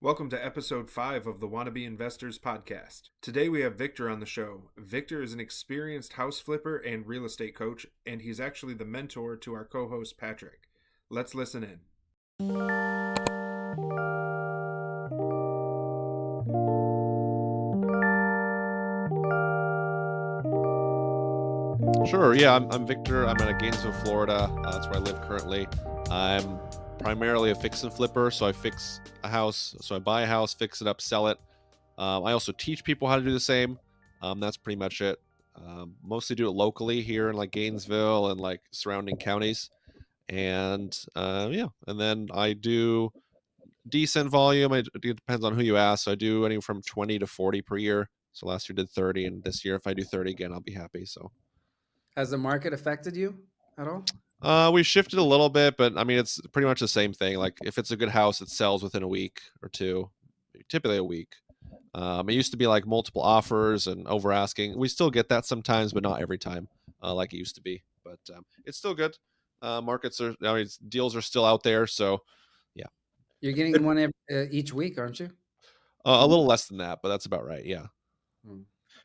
Welcome to episode 5 of the Wannabe Investors podcast. Today we have Viktor on the show. Viktor is an experienced house flipper and real estate coach, and he's actually the mentor to our co-host Patrick. Let's listen in. Sure. Yeah, I'm Victor. I'm in Gainesville, Florida. That's where I live currently. I'm primarily a fix and flipper, so I fix a house. So I buy a house, fix it up, sell it. I also teach people how to do the same. That's pretty much it. Mostly do it locally here in Gainesville and surrounding counties. And and then I do decent volume. It depends on who you ask. So I do anywhere from 20 to 40 per year. So last year did 30, and this year if I do 30 again, I'll be happy. So. Has the market affected you at all? We shifted a little bit, but I mean, it's pretty much the same thing. Like if it's a good house, it sells within a week or two, typically a week. It used to be like multiple offers and over asking. We still get that sometimes, but not every time, like it used to be. But it's still good. Markets are, deals are still out there. So yeah, You're getting one each week, aren't you? a little less than that, but that's about right. Yeah.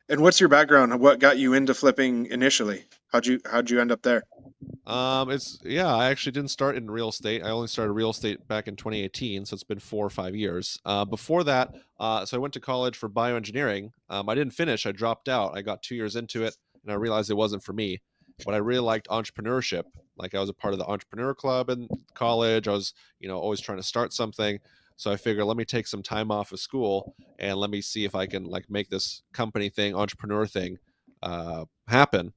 And what's your background? What got you into flipping initially? How'd you end up there? I actually didn't start in real estate. I only started real estate back in 2018, so it's been 4 or 5 years. Before that, so I went to college for bioengineering. I didn't finish. I dropped out. I got 2 years into it, and I realized it wasn't for me. But I really liked entrepreneurship. Like I was a part of the entrepreneur club in college. I was, always trying to start something. So I figured, let me take some time off of school and let me see if I can make this company thing, entrepreneur thing, happen.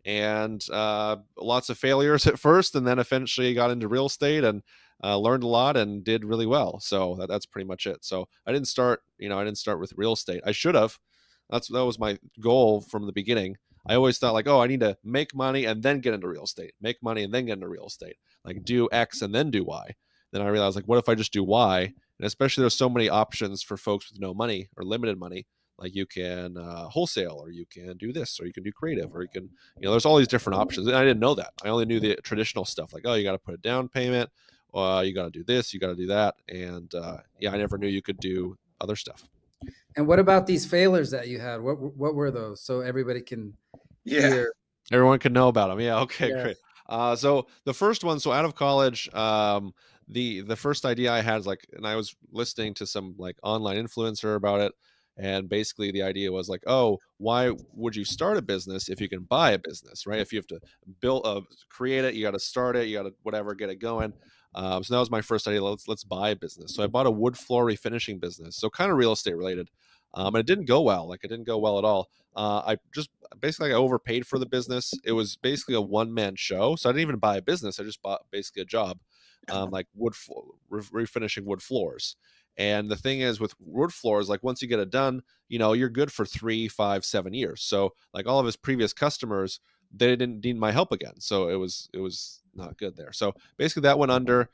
And lots of failures at first, and then eventually got into real estate and learned a lot and did really well. So that's pretty much it. So I didn't start with real estate. I should have. That was my goal from the beginning. I always thought I need to make money and then get into real estate, make money and then get into real estate, do X and then do Y. Then I realized what if I just do Y? And especially there's so many options for folks with no money or limited money. Like you can wholesale, or you can do this, or you can do creative, or you can, there's all these different options. And I didn't know that. I only knew the traditional stuff, you got to put a down payment, you got to do this, you got to do that. And I never knew you could do other stuff. And what about these failures that you had? What were those? So everybody can hear. Everyone can know about them. Yeah. Okay, yeah. Great. So the first one, so out of college, the first idea I had is and I was listening to some online influencer about it. And basically the idea was why would you start a business if you can buy a business, right? If you have to create it, you got to start it, you got to get it going. So that was my first idea. Let's buy a business. So I bought a wood floor refinishing business. So kind of real estate related. And it didn't go well. It didn't go well at all. I just basically I overpaid for the business. It was basically a one-man show. So I didn't even buy a business. I just bought basically a job, refinishing wood floors. And the thing is with wood floors, once you get it done, you're good for 3, 5, 7 years. So all of his previous customers, they didn't need my help again. So it was not good there. So basically that went under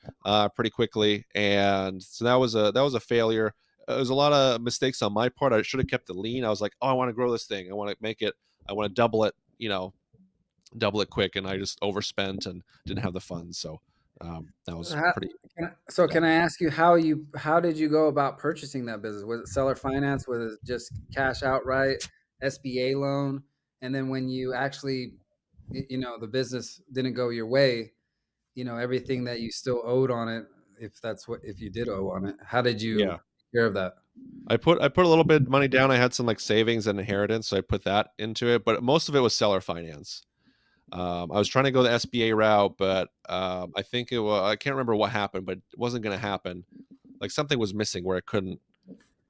pretty quickly. And so that was a failure. It was a lot of mistakes on my part. I should have kept the lean. I was I want to grow this thing. I want to make it, I want to double it, double it quick. And I just overspent and didn't have the funds. So that was pretty. Can I ask you how did you go about purchasing that business? Was it seller finance? Was it just cash outright, SBA loan? And then when you actually, the business didn't go your way, everything that you still owed on it, if you did owe on it, how did you take care of that? I put a little bit of money down. I had some savings and inheritance, so I put that into it. But most of it was seller finance. I was trying to go the SBA route, but I think I can't remember what happened, but it wasn't going to happen. Something was missing where I couldn't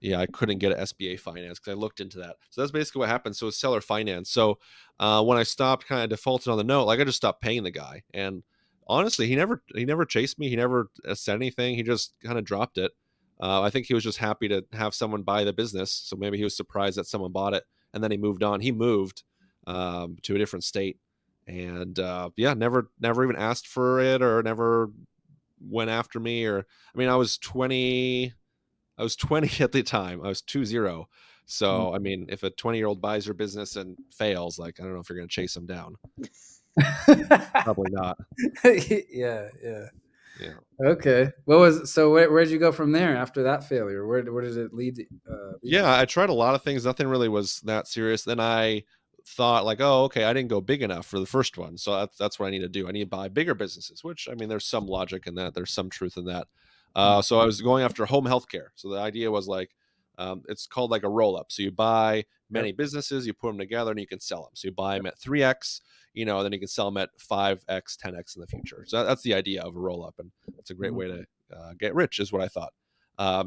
get an SBA finance because I looked into that. So that's basically what happened. So it's seller finance. So when I stopped, kind of defaulted on the note, I just stopped paying the guy. And honestly, he never chased me. He never said anything. He just kind of dropped it. I think he was just happy to have someone buy the business. So maybe he was surprised that someone bought it, and then he moved on. He moved to a different state. And never even asked for it or never went after me. I was 20 at the time. I was 20. So, if a 20-year-old buys your business and fails, I don't know if you're going to chase them down. Probably not. Yeah. Yeah. Okay. Where did you go from there after that failure? Where did it lead? Yeah, I tried a lot of things. Nothing really was that serious. Then I thought like, oh, okay, I didn't go big enough for the first one. So that's what I need to do. I need to buy bigger businesses, which I mean, there's some logic in that. There's some truth in that. So I was going after home healthcare. So the idea was like, it's called like a roll up. So you buy many businesses, you put them together, and you can sell them. So you buy them at 3x, then you can sell them at 5x, 10x in the future. So that's the idea of a roll up, and it's a great way to get rich, is what I thought.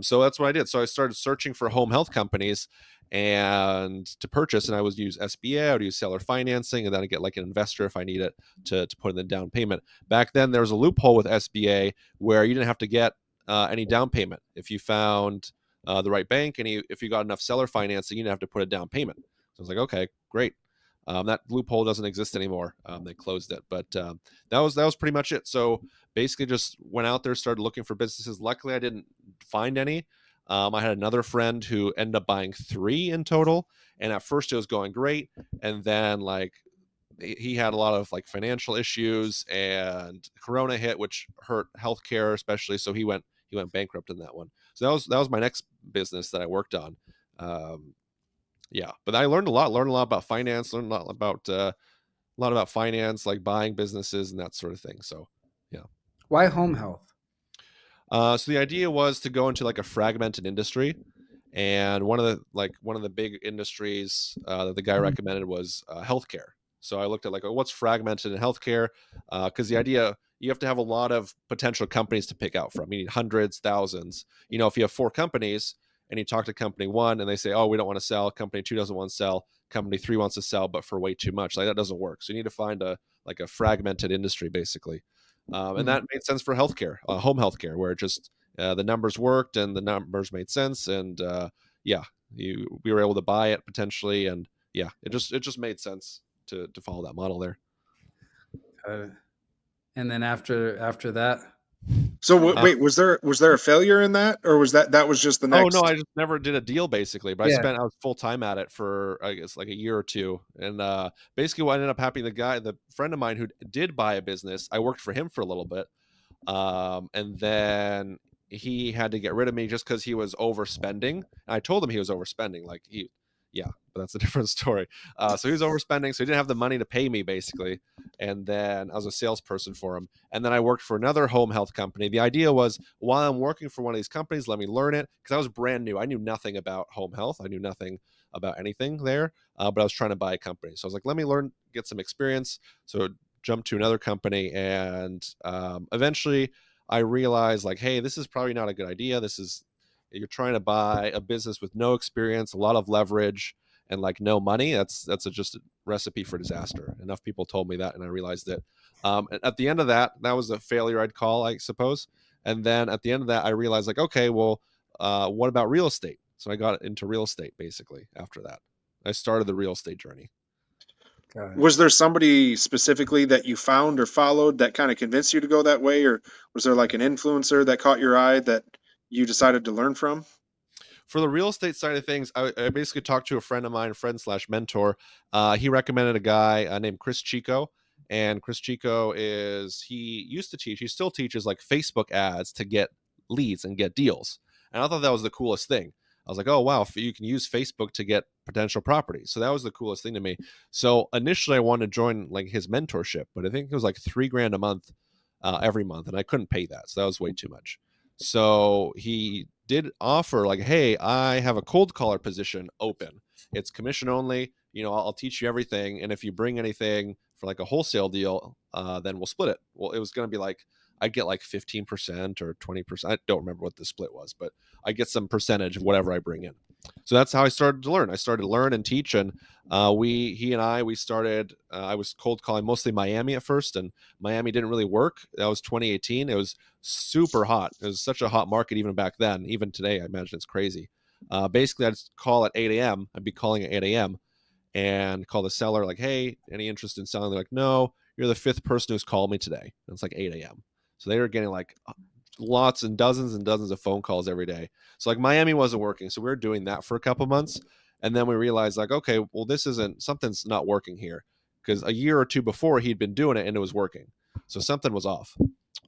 So that's what I did. So I started searching for home health companies and to purchase, and I would use SBA, I would use seller financing, and then I get like an investor if I need it to put in the down payment. Back then, there was a loophole with SBA where you didn't have to get any down payment if you found the right bank, and if you got enough seller financing, you didn't have to put a down payment. So I was like, okay, great. That loophole doesn't exist anymore. They closed it, but that was pretty much it. So basically, just went out there, started looking for businesses. Luckily, I didn't find any. I had another friend who ended up buying 3 in total, and at first it was going great, and then like he had a lot of like financial issues, and Corona hit, which hurt healthcare especially. So he went bankrupt in that one. So that was my next business that I worked on. Yeah, but I learned a lot about finance, learned a lot about finance, like buying businesses and that sort of thing. So yeah. Why home health? So the idea was to go into like a fragmented industry, and one of the big industries that the guy recommended was healthcare. So I looked at like, oh, what's fragmented in healthcare, because the idea, you have to have a lot of potential companies to pick out from. You need hundreds, thousands. If you have 4 companies and you talk to company 1 and they say, oh, we don't want to sell, company 2 doesn't want to sell, company 3 wants to sell but for way too much, like that doesn't work. So you need to find a fragmented industry basically. And that made sense for healthcare, home healthcare, where just the numbers worked and the numbers made sense, and we were able to buy it potentially, and yeah, it just made sense to follow that model there. And then after that, So wait, was there a failure in that, or was that was just the next? Oh no, I just never did a deal basically, but Yeah. I was full time at it for I guess like a year or 2, and basically what ended up happening, the friend of mine who did buy a business, I worked for him for a little bit, and then he had to get rid of me just because he was overspending. And I told him he was overspending, but that's a different story. So he was overspending, so he didn't have the money to pay me basically. And then I was a salesperson for him. And then I worked for another home health company. The idea was, while I'm working for one of these companies, let me learn it, because I was brand new. I knew nothing about home health. I knew nothing about anything there, but I was trying to buy a company. So I was like, let me learn, get some experience. So jumped to another company, and eventually I realized like, hey, this is probably not a good idea. You're trying to buy a business with no experience, a lot of leverage, and like no money. That's just a recipe for disaster. Enough people told me that, and I realized it. At the end of that was a failure, I'd call, I suppose. And then at the end of that, I realized like, okay, well, what about real estate? So I got into real estate basically after that. I started the real estate journey. Was there somebody specifically that you found or followed that kind of convinced you to go that way, or was there like an influencer that caught your eye that you decided to learn from? For the real estate side of things, I basically talked to a friend of mine, friend/mentor. He recommended a guy named Chris Chico. And Chris Chico he used to teach, he still teaches like Facebook ads to get leads and get deals. And I thought that was the coolest thing. I was like, oh, wow, you can use Facebook to get potential properties. So that was the coolest thing to me. So initially I wanted to join like his mentorship, but I think it was like $3,000 a month every month. And I couldn't pay that. So that was way too much. So he did offer like, hey, I have a cold caller position open. It's commission only. I'll teach you everything. And if you bring anything for like a wholesale deal, then we'll split it. Well, it was going to be like, I get like 15% or 20%. I don't remember what the split was, but I get some percentage of whatever I bring in. So that's how I started to learn. I started to learn and teach, and we started. I was cold calling mostly Miami at first, and Miami didn't really work. That was 2018. It was super hot. It was such a hot market even back then. Even today, I imagine it's crazy. Basically, I'd call at 8 a.m. I'd be calling at 8 a.m. and call the seller like, hey, any interest in selling? They're like, no, you're the 5th person who's called me today. And it's like 8 a.m. So they were getting like lots and dozens of phone calls every day. So like Miami wasn't working. So we were doing that for a couple months. And then we realized like, okay, well, something's not working here, because a year or 2 before he'd been doing it and it was working. So something was off.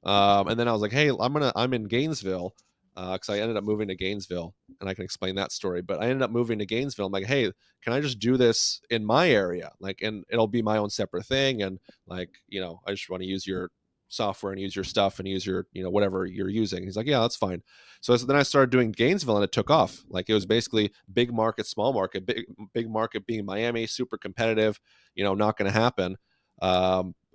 And then I was like, hey, I'm in Gainesville, because I ended up moving to Gainesville, and I can explain that story. But I ended up moving to Gainesville. I'm like, hey, can I just do this in my area? Like, and it'll be my own separate thing. And like, I just want to use your software and use your stuff and use your, whatever you're using. He's like, yeah, that's fine. So then I started doing Gainesville, and it took off. Like, it was basically big market, small market, big market being Miami, super competitive, not going to happen.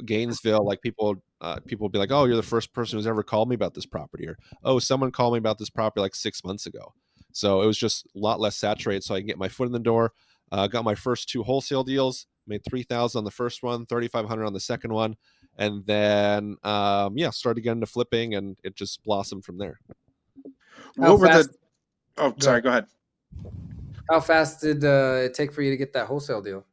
Gainesville, like people would be like, oh, you're the first person who's ever called me about this property, or oh, someone called me about this property like 6 months ago. So it was just a lot less saturated, so I can get my foot in the door. Got my first 2 wholesale deals, made $3,000 on the first one, $3,500 on the second one, and then started getting into flipping, and it just blossomed from there. How What were fast? Oh, sorry, go ahead. How fast did it take for you to get that wholesale deal?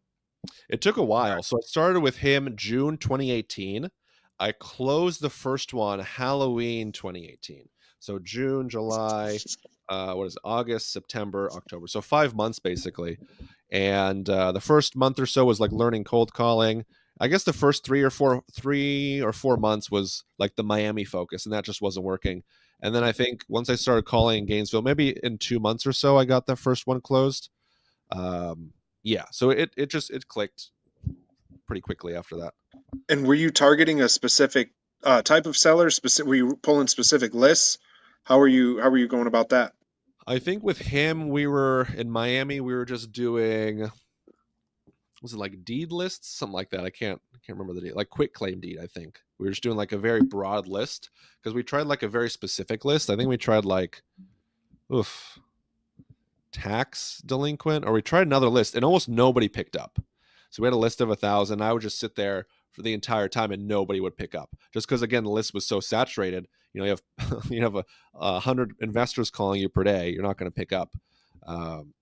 It took a while. So I started with him June 2018. I closed the first one Halloween 2018. So June, July, August, September, October. So 5 months basically. And the first month or so was like learning cold calling. I guess the first 3 or 4 months was like the Miami focus, and that just wasn't working. And then I think once I started calling in Gainesville, maybe in 2 months or so, I got the first one closed. So it clicked pretty quickly after that. And were you targeting a specific type of seller? Were you pulling specific lists? How were you going about that? I think with him, we were in Miami. We were just doing, was it like deed lists, something like that? I can't remember the deed, like quick claim deed. I think we were just doing like a very broad list, because we tried like a very specific list. I think we tried like, tax delinquent, or we tried another list, and almost nobody picked up. So we had a list of 1,000. I would just sit there for the entire time, and nobody would pick up, just because again the list was so saturated. You have you have 100 investors calling you per day. You're not going to pick up.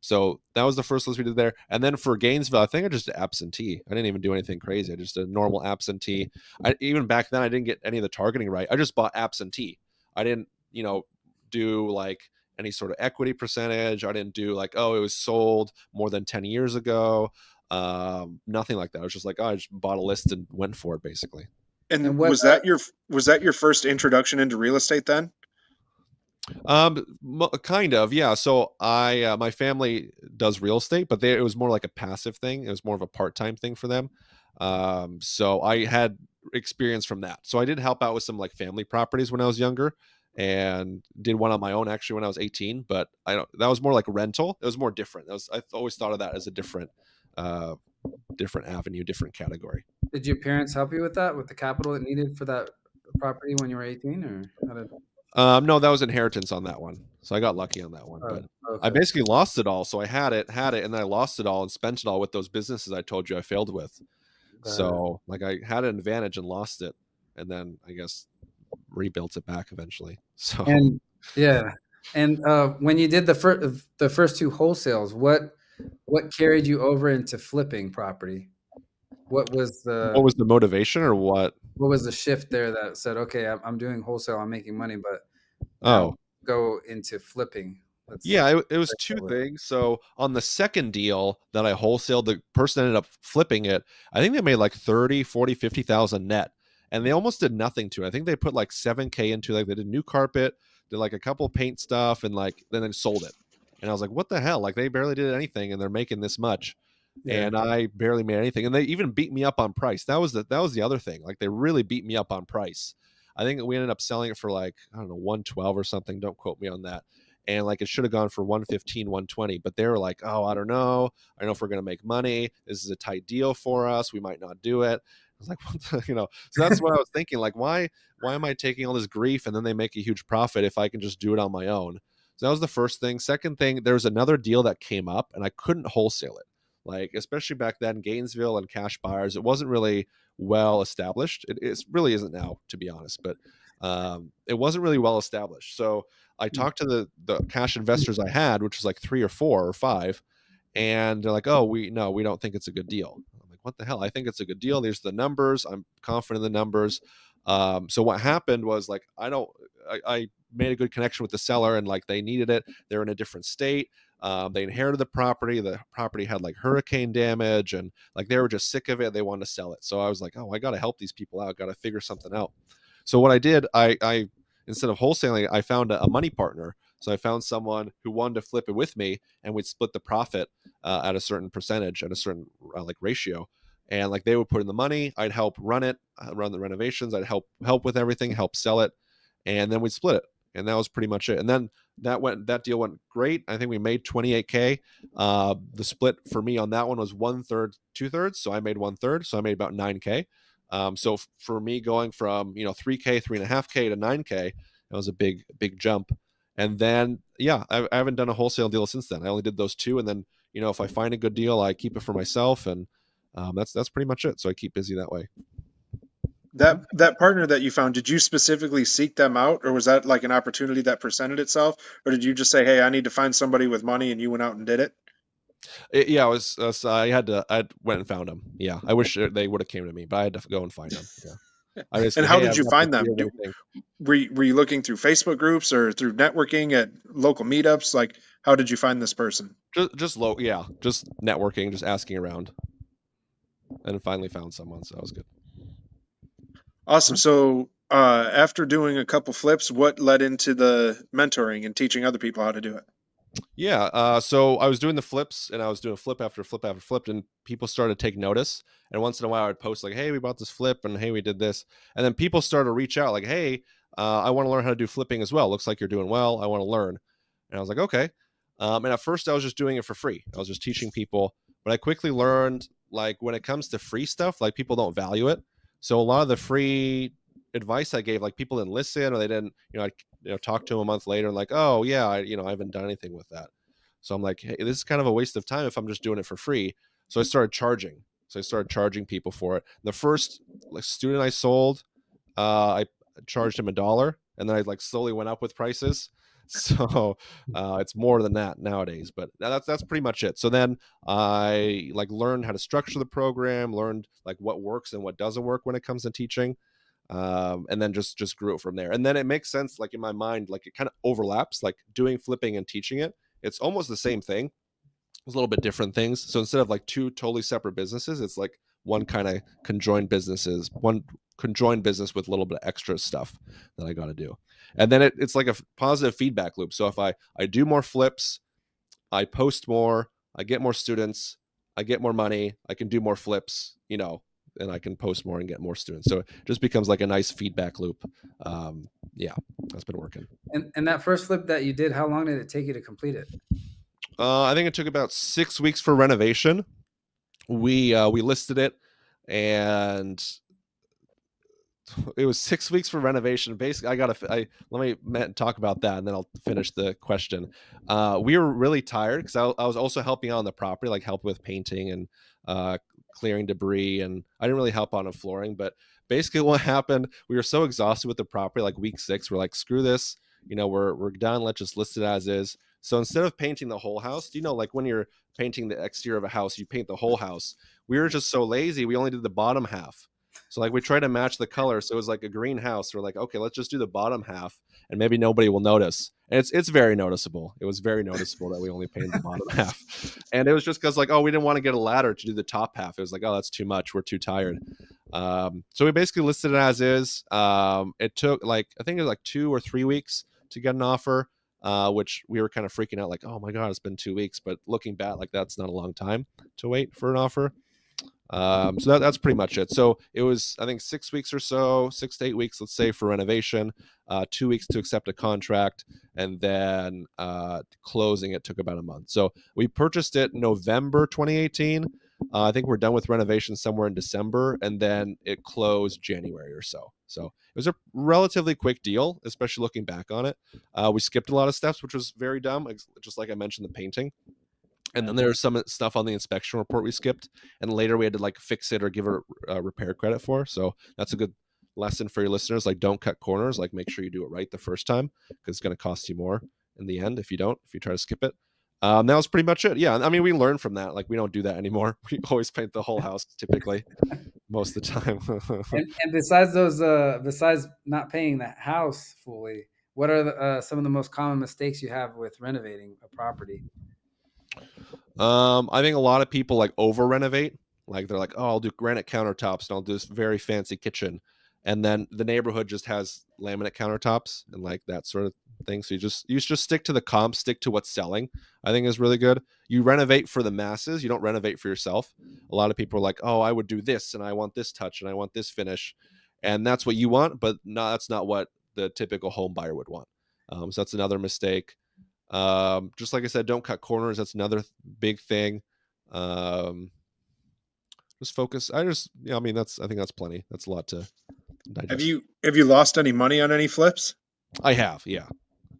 So that was the first list we did there. And then for Gainesville, I think I just did absentee. I didn't even do anything crazy. I just did a normal absentee. Even back then, I didn't get any of the targeting right. I just bought absentee. I didn't do like any sort of equity percentage. I didn't do like, oh, it was sold more than 10 years ago. Nothing like that. I was just like, oh, I just bought a list and went for it basically. And was that your first introduction into real estate then? Kind of, yeah. So I my family does real estate, but it was more like a passive thing. It was more of a part-time thing for them. So I had experience from that. So I did help out with some like family properties when I was younger, and did one on my own actually when I was 18. But that was more like rental. It was more different. I always thought of that as a different avenue, different category. Did your parents help you with that, with the capital it needed for that property when you were 18, or how did? No, that was inheritance on that one. So I got lucky on that one. But okay. I basically lost it all. So I had it, and then I lost it all and spent it all with those businesses I told you I failed with. So like I had an advantage and lost it, and then I guess rebuilt it back eventually. So and when you did the first 2 wholesales, what carried you over into flipping property? What was the motivation, or what? What was the shift there that said, okay, I'm doing wholesale, I'm making money, but now go into flipping? It was 2 things. So on the second deal that I wholesaled, the person ended up flipping it. I think they made like 30, 40, 50,000 net, and they almost did nothing to it. I think they put like $7,000 into it. Like they did new carpet, did like a couple paint stuff, and like then they sold it. And I was like, what the hell? Like they barely did anything, and they're making this much. Yeah. And I barely made anything. And they even beat me up on price. That was the other thing. Like they really beat me up on price. I think we ended up selling it for like, I don't know, 112 or something. Don't quote me on that. And like it should have gone for 115, 120, but they were like, oh, I don't know if we're going to make money. This is a tight deal for us. We might not do it. I was like, what the, so that's what I was thinking. Like, why am I taking all this grief, and then they make a huge profit if I can just do it on my own? So that was the first thing. Second thing, there was another deal that came up, and I couldn't wholesale it. Like, especially back then, Gainesville and cash buyers, it wasn't really well established. It really isn't now, to be honest, but it wasn't really well established. So I talked to the cash investors I had, which was like 3 or 4 or 5, and they're like, oh, we don't think it's a good deal. I'm like, what the hell? I think it's a good deal. There's the numbers. I'm confident in the numbers. So what happened was like, I made a good connection with the seller, and like they needed it. They're in a different state. They inherited the property. The property had like hurricane damage, and like they were just sick of it. They wanted to sell it. So I was like, oh, I got to help these people out. Got to figure something out. So what I did, I instead of wholesaling, I found a money partner. So I found someone who wanted to flip it with me, and we'd split the profit at a certain percentage, at a certain like ratio. And like they would put in the money, I'd help run it, run the renovations, I'd help with everything, help sell it, and then we'd split it. And that was pretty much it. And then that deal went great. I think we made 28K. The split for me on that one was 1/3, 2/3. So I made 1/3. So I made about 9K. So for me going from 3K, 3.5K to 9K, that was a big jump. And then I haven't done a wholesale deal since then. I only did those two, and then if I find a good deal, I keep it for myself, and that's pretty much it. So I keep busy that way. That partner that you found, did you specifically seek them out, or was that like an opportunity that presented itself, or did you just say, "Hey, I need to find somebody with money," and you went out and did it? It was I went and found them. Yeah, I wish they would have came to me, but I had to go and find them. Yeah. And how did you find them? Were you looking through Facebook groups or through networking at local meetups? Like, how did you find this person? Just networking, just asking around, and finally found someone. So that was good. Awesome. So after doing a couple flips, what led into the mentoring and teaching other people how to do it? Yeah. So I was doing the flips, and I was doing flip after flip after flip, and people started to take notice. And once in a while, I'd post like, "Hey, we bought this flip," and "Hey, we did this." And then people started to reach out like, "Hey, I want to learn how to do flipping as well. Looks like you're doing well. I want to learn." And I was like, "Okay." And at first, I was just doing it for free. I was just teaching people, but I quickly learned like when it comes to free stuff, like people don't value it. So a lot of the free advice I gave, like people didn't listen, or they didn't, I talk to them a month later and like, "Oh yeah, I haven't done anything with that." So I'm like, "Hey, this is kind of a waste of time if I'm just doing it for free." So I started charging. So I started charging people for it. The first student I sold, I charged him $1, and then I like slowly went up with prices. So it's more than that nowadays, but that's pretty much it. So then I like learned how to structure the program, learned like what works and what doesn't work when it comes to teaching, and then just grew it from there. And then it makes sense, like in my mind, like it kind of overlaps, like doing flipping and teaching it. It's almost the same thing. It's a little bit different things. So instead of like two totally separate businesses, it's like one kind of conjoined business with a little bit of extra stuff that I got to do. And then it's like a positive feedback loop. So if I do more flips, I post more, I get more students, I get more money, I can do more flips, and I can post more and get more students. So it just becomes like a nice feedback loop. That's been working. And that first flip that you did, how long did it take you to complete it? I think it took about 6 weeks for renovation. We listed it, and it was 6 weeks for renovation. Basically, let me talk about that, and then I'll finish the question. We were really tired because I was also helping out on the property, like help with painting and clearing debris, and I didn't really help on the flooring. But basically, what happened, we were so exhausted with the property, like week 6, we're like, screw this, we're done. Let's just list it as is. So instead of painting the whole house, like when you're painting the exterior of a house, you paint the whole house. We were just so lazy, we only did the bottom half. So like we tried to match the color, so it was like a green house. We're like, okay, let's just do the bottom half, and maybe nobody will notice. And it's very noticeable. It was very noticeable that we only painted the bottom half, and it was just because like, oh, we didn't want to get a ladder to do the top half. It was like, oh, that's too much. We're too tired. So we basically listed it as is. It took I think it was like 2 or 3 weeks to get an offer, which we were kind of freaking out, like, oh my god, it's been 2 weeks. But looking back, like that's not a long time to wait for an offer. So that's pretty much it. So it was, I think, 6 weeks or so, 6 to 8 weeks, let's say, for renovation, 2 weeks to accept a contract, and then closing it took about a month. So we purchased it November 2018. I think we're done with renovation somewhere in December, and then it closed January or so. So it was a relatively quick deal, especially looking back on it. We skipped a lot of steps, which was very dumb, just like I mentioned, the painting. And then there was some stuff on the inspection report we skipped, and later we had to like fix it or give a repair credit for. So that's a good lesson for your listeners. Like, don't cut corners. Like, make sure you do it right the first time, because it's going to cost you more in the end if you try to skip it. That was pretty much it. Yeah, I mean, we learned from that. Like, we don't do that anymore. We always paint the whole house typically, most of the time. and besides not paying the house fully, what are some of the most common mistakes you have with renovating a property? I think a lot of people like over renovate. Like they're like, oh, I'll do granite countertops and I'll do this very fancy kitchen. And then the neighborhood just has laminate countertops and like that sort of thing. So you just stick to the comp, stick to what's selling. I think is really good. You renovate for the masses. You don't renovate for yourself. A lot of people are like, oh, I would do this and I want this touch and I want this finish, and that's what you want, but no, that's not what the typical home buyer would want. So that's another mistake. Just like I said, don't cut corners. That's another big thing. Just focus. I mean, I think that's plenty. That's a lot to digest. Have you lost any money on any flips? I have, yeah.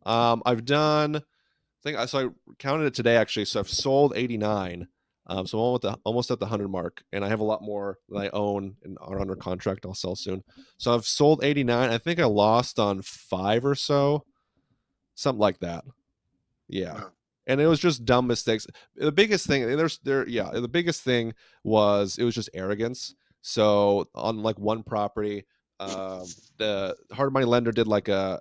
I've done, I counted it today actually. So I've sold 89. So I'm almost at the 100 mark, and I have a lot more that I own and are under contract. I'll sell soon. So I've sold 89. I think I lost on 5 or so, something like that. Yeah. Wow. And it was just dumb mistakes. The biggest thing the biggest thing was it was just arrogance. So on like one property, the hard money lender did like did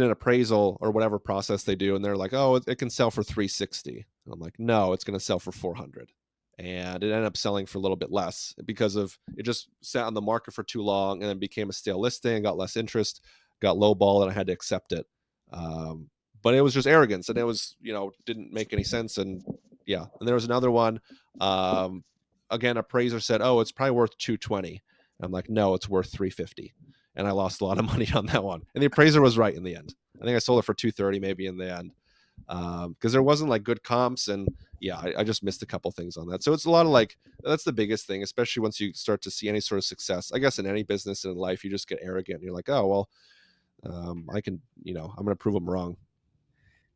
an appraisal or whatever process they do, and they're like, oh, it can sell for 360. And I'm like, no, it's going to sell for 400. And it ended up selling for a little bit less because of it just sat on the market for too long and then became a stale listing, got less interest, got lowball, and I had to accept it. But it was just arrogance, and it was, didn't make any sense. And yeah. And there was another one, again, appraiser said, oh, it's probably worth 220. And I'm like, no, it's worth 350. And I lost a lot of money on that one. And the appraiser was right in the end. I think I sold it for 230 maybe in the end. Because there wasn't like good comps, and yeah, I just missed a couple things on that. So it's a lot of that's the biggest thing, especially once you start to see any sort of success. I guess in any business and in life, you just get arrogant and you're like, oh, well, I can, I'm going to prove them wrong.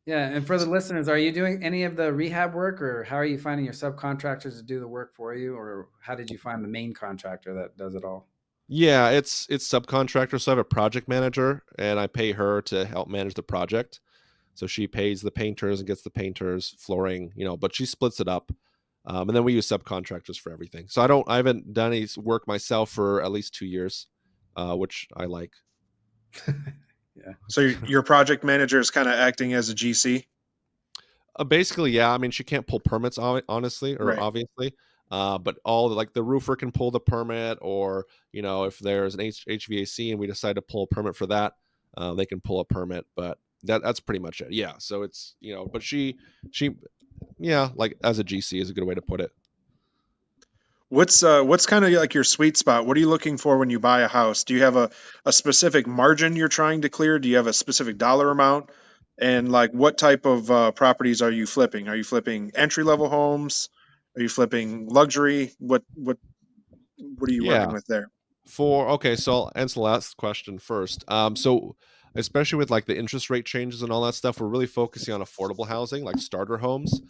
Yeah. And for the listeners, are you doing any of the rehab work, or how are you finding your subcontractors to do the work for you? Or how did you find the main contractor that does it all? Yeah, it's subcontractor. So I have a project manager, and I pay her to help manage the project. So she pays the painters and gets the painters, flooring, but she splits it up. And then we use subcontractors for everything. So I haven't done any work myself for at least 2 years, which I like. Yeah. So your project manager is kind of acting as a GC? Basically, yeah. I mean, she can't pull permits, honestly, or Right. obviously. But all the roofer can pull the permit, or, if there's an HVAC and we decide to pull a permit for that, they can pull a permit. But that's pretty much it. Yeah. So it's, but she, yeah, like as a GC is a good way to put it. What's kind of like your sweet spot? What are you looking for when you buy a house? Do you have a specific margin you're trying to clear? Do you have a specific dollar amount? And like, what type of properties are you flipping? Are you flipping entry-level homes? Are you flipping luxury? What are you working with there? Okay, so I'll answer the last question first. So especially with like the interest rate changes and all that stuff, we're really focusing on affordable housing, like starter homes.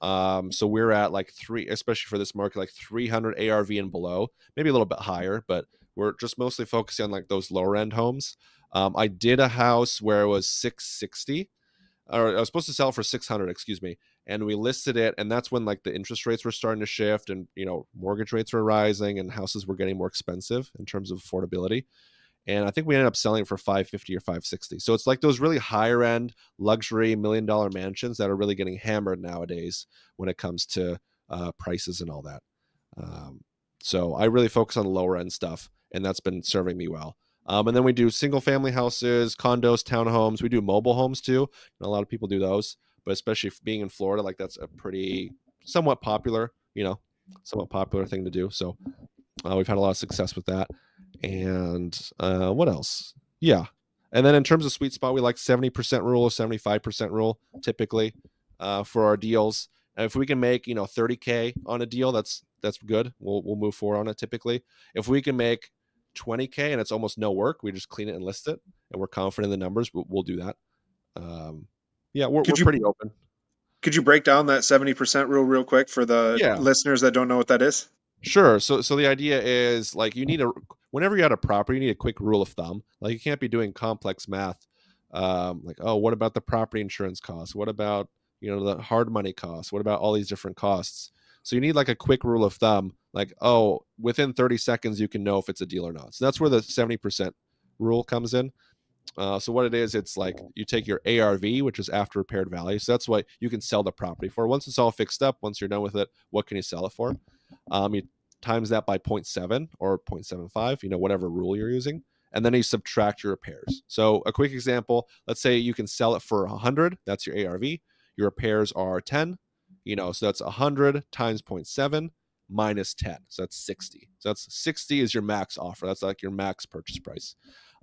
So we're at like especially for this market, like 300 ARV and below, maybe a little bit higher, but we're just mostly focusing on like those lower end homes. I did a house where it was 660, or I was supposed to sell for 600, excuse me. And we listed it, and that's when like the interest rates were starting to shift, and mortgage rates were rising, and houses were getting more expensive in terms of affordability. And I think we ended up selling it for 550 or 560. So it's like those really higher end luxury $1 million mansions that are really getting hammered nowadays when it comes to prices and all that. So I really focus on the lower end stuff, and that's been serving me well. And then we do single family houses, condos, townhomes. We do mobile homes too. And a lot of people do those, but especially being in Florida, like that's a pretty somewhat popular thing to do. So we've had a lot of success with that. And what else? Yeah. And then in terms of sweet spot, we like 70% rule or 75% rule typically for our deals. And if we can make, $30K on a deal, that's good. We'll move forward on it typically. If we can make $20K and it's almost no work, we just clean it and list it, and we're confident in the numbers, but we'll do that. We're pretty open. Could you break down that 70% rule real quick for the listeners that don't know what that is? Sure. So the idea is like whenever you're at a property, you need a quick rule of thumb. Like you can't be doing complex math. Like, oh, what about the property insurance costs? What about, the hard money costs? What about all these different costs? So you need like a quick rule of thumb, like, oh, within 30 seconds, you can know if it's a deal or not. So that's where the 70% rule comes in. So what it is, it's like you take your ARV, which is after repaired value. So that's what you can sell the property for. Once it's all fixed up, once you're done with it, what can you sell it for? times that by 0.7 or 0.75, whatever rule you're using, and then you subtract your repairs. So a quick example, let's say you can sell it for 100, that's your ARV, your repairs are 10, so that's 100 times 0.7 minus 10, so that's 60. So that's 60 is your max offer. That's like your max purchase price.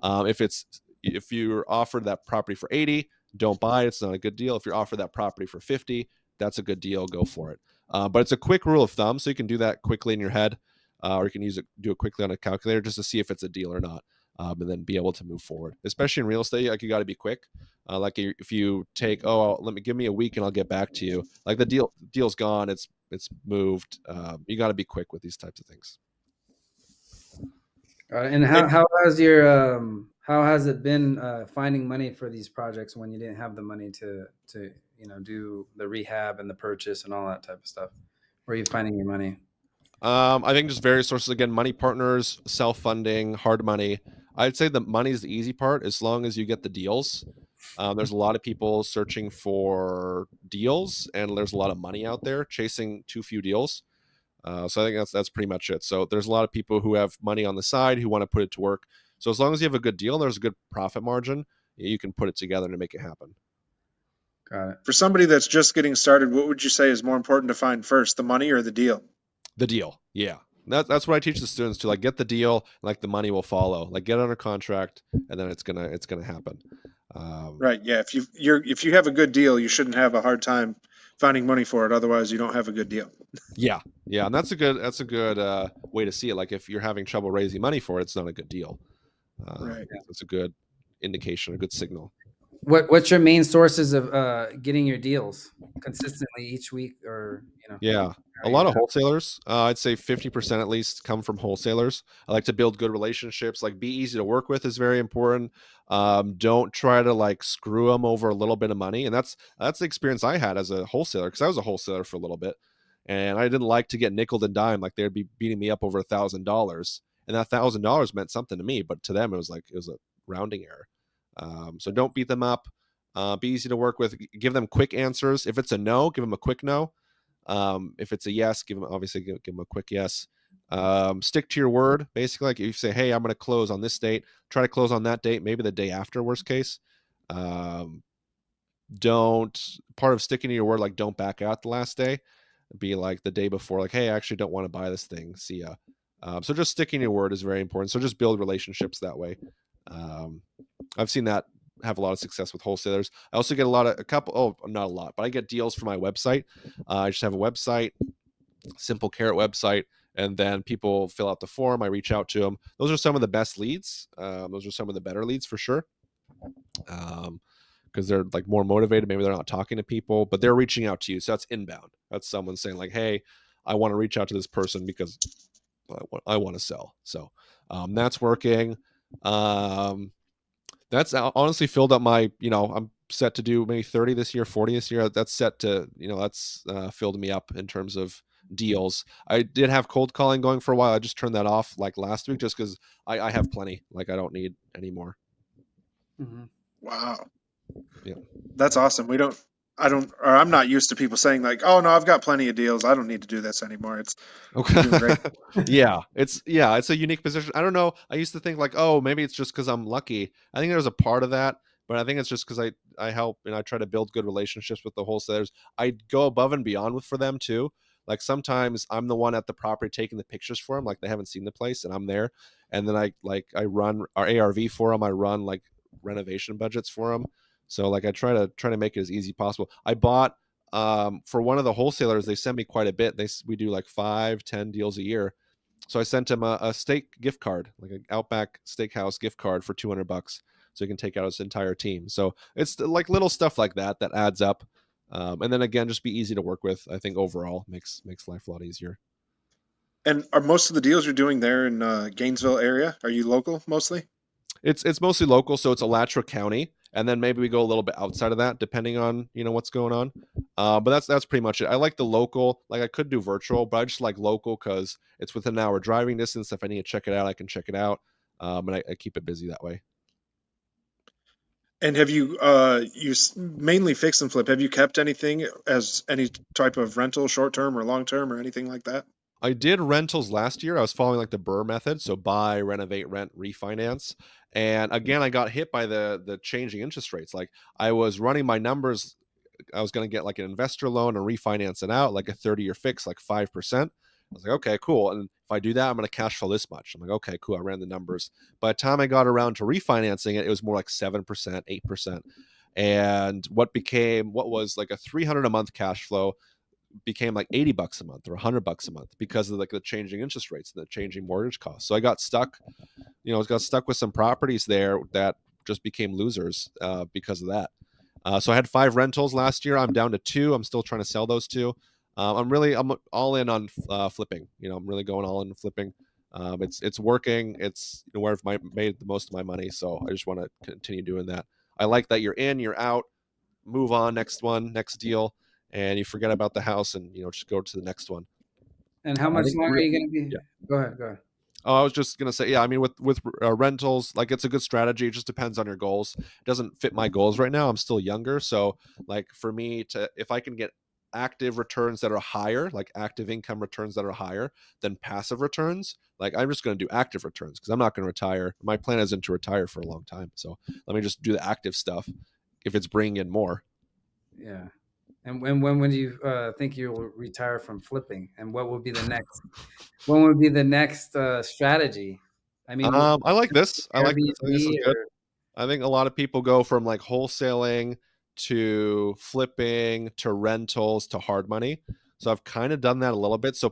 If you're offered that property for 80, don't buy it. It's not a good deal. If you're offered that property for 50, that's a good deal. Go for it. But it's a quick rule of thumb, so you can do that quickly in your head, or you can do it quickly on a calculator just to see if it's a deal or not, and then be able to move forward. Especially in real estate, like you got to be quick. Like if you take, give me a week and I'll get back to you. Like the deal's gone, it's moved. You got to be quick with these types of things. And how has it been finding money for these projects when you didn't have the money to do the rehab and the purchase and all that type of stuff? Where are you finding your money? I think just various sources. Again, money partners, self-funding, hard money. I'd say the money is the easy part as long as you get the deals. There's a lot of people searching for deals, and there's a lot of money out there chasing too few deals. So I think that's pretty much it. So there's a lot of people who have money on the side who want to put it to work. So as long as you have a good deal, there's a good profit margin, you can put it together to make it happen. Got it. For somebody that's just getting started, what would you say is more important to find first, the money or the deal? The deal, yeah. That's what I teach the students to, like, get the deal, like the money will follow. Like get under contract, and then it's gonna happen. Right. Yeah. If you have a good deal, you shouldn't have a hard time finding money for it. Otherwise, you don't have a good deal. Yeah, and that's a good way to see it. Like if you're having trouble raising money for it, it's not a good deal. Right. It's a good indication, a good signal. What's your main sources of getting your deals consistently each week, or Yeah, a lot of wholesalers. I'd say 50% at least come from wholesalers. I like to build good relationships. Like be easy to work with is very important. Don't try to like screw them over a little bit of money. And that's the experience I had as a wholesaler, because I was a wholesaler for a little bit, and I didn't like to get nickel and dime. Like they'd be beating me up over $1,000, and that $1,000 meant something to me, but to them it was a rounding error. So don't beat them up. Be easy to work with. Give them quick answers. If it's a no, give them a quick no. If it's a yes, give them a quick yes. Stick to your word. Basically, like if you say, hey, I'm going to close on this date, try to close on that date, maybe the day after, worst case. Part of sticking to your word, like don't back out the last day. Be like the day before, like, hey, I actually don't want to buy this thing. See ya. So just sticking to your word is very important. So just build relationships that way. I've seen that have a lot of success with wholesalers. I also get not a lot, but I get deals for my website. I just have a website, simple carrot website, and then people fill out the form. I reach out to them. Those are some of the best leads. Those are some of the better leads for sure. Because they're like more motivated. Maybe they're not talking to people, but they're reaching out to you. So that's inbound. That's someone saying like, hey, I want to reach out to this person because I want to sell. So that's working. That's honestly filled up my, I'm set to do maybe 30 this year, 40 this year. That's set to, that's filled me up in terms of deals. I did have cold calling going for a while. I just turned that off like last week just because I have plenty. Like I don't need any more. Mm-hmm. Wow. Yeah. That's awesome. I'm not used to people saying like, oh no, I've got plenty of deals. I don't need to do this anymore. It's okay. Doing great. It's a unique position. I don't know. I used to think like, oh, maybe it's just because I'm lucky. I think there's a part of that, but I think it's just because I help and I try to build good relationships with the wholesalers. I go above and beyond for them too. Like sometimes I'm the one at the property taking the pictures for them, like they haven't seen the place and I'm there. And then I run our ARV for them. I run like renovation budgets for them. So like I try to make it as easy as possible. I bought for one of the wholesalers, they send me quite a bit. We do like 5-10 deals a year. So I sent him a steak gift card, like an Outback Steakhouse gift card for $200, so he can take out his entire team. So it's like little stuff like that adds up. And then again, just be easy to work with. I think overall makes life a lot easier. And are most of the deals you're doing there in Gainesville area? Are you local mostly? It's mostly local, so it's Alachua County, and then maybe we go a little bit outside of that, depending on what's going on. But that's pretty much it. I like the local. Like I could do virtual, but I just like local because it's within an hour driving distance. If I need to check it out, I can check it out, and I keep it busy that way. And have you mainly fix and flip? Have you kept anything as any type of rental, short term or long term or anything like that? I did rentals last year. I was following like the Burr method, so buy, renovate, rent, refinance. And again, I got hit by the changing interest rates. Like I was running my numbers. I was going to get like an investor loan and refinance it out, like a 30-year fix, like 5%. I was like, okay, cool. And if I do that, I'm going to cash flow this much. I'm like, okay, cool. I ran the numbers. By the time I got around to refinancing it, it was more like 7%, 8%. And what was like a 300 a month cash flow became like $80 a month or $100 a month because of like the changing interest rates and the changing mortgage costs. So I got stuck, got stuck with some properties there that just became losers because of that. So I had 5 rentals last year. I'm down to 2. I'm still trying to sell those 2. I'm all in on flipping. I'm really going all in flipping. It's working. It's where I've made the most of my money. So I just want to continue doing that. I like that you're in, you're out, move on, next deal, and you forget about the house and just go to the next one. And how much longer are you going to be? Yeah. Go ahead. Oh, I was just gonna say, yeah. I mean, with rentals, like it's a good strategy. It just depends on your goals. It doesn't fit my goals right now. I'm still younger, so like for me if I can get active returns that are higher, like active income returns that are higher than passive returns, like I'm just gonna do active returns because I'm not gonna retire. My plan isn't to retire for a long time, so let me just do the active stuff if it's bringing in more. Yeah. And when do you think you'll retire from flipping? And what will be the next? When would be the next strategy? I mean, I like this. I like this. I think this is Airbnb good. or I think a lot of people go from like wholesaling to flipping to rentals to hard money. So I've kind of done that a little bit. So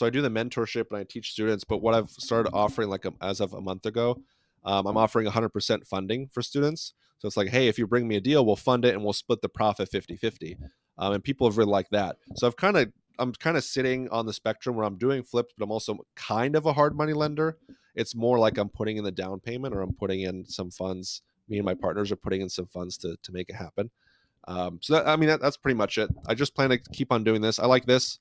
I do the mentorship and I teach students, but what I've started offering like as of a month ago, I'm offering 100% funding for students. So it's like, hey, if you bring me a deal, we'll fund it and we'll split the profit 50-50. And people have really liked that. So I'm kind of sitting on the spectrum where I'm doing flips, but I'm also kind of a hard money lender. It's more like I'm putting in the down payment or I'm putting in some funds. Me and my partners are putting in some funds to make it happen. That's pretty much it. I just plan to keep on doing this. I like this.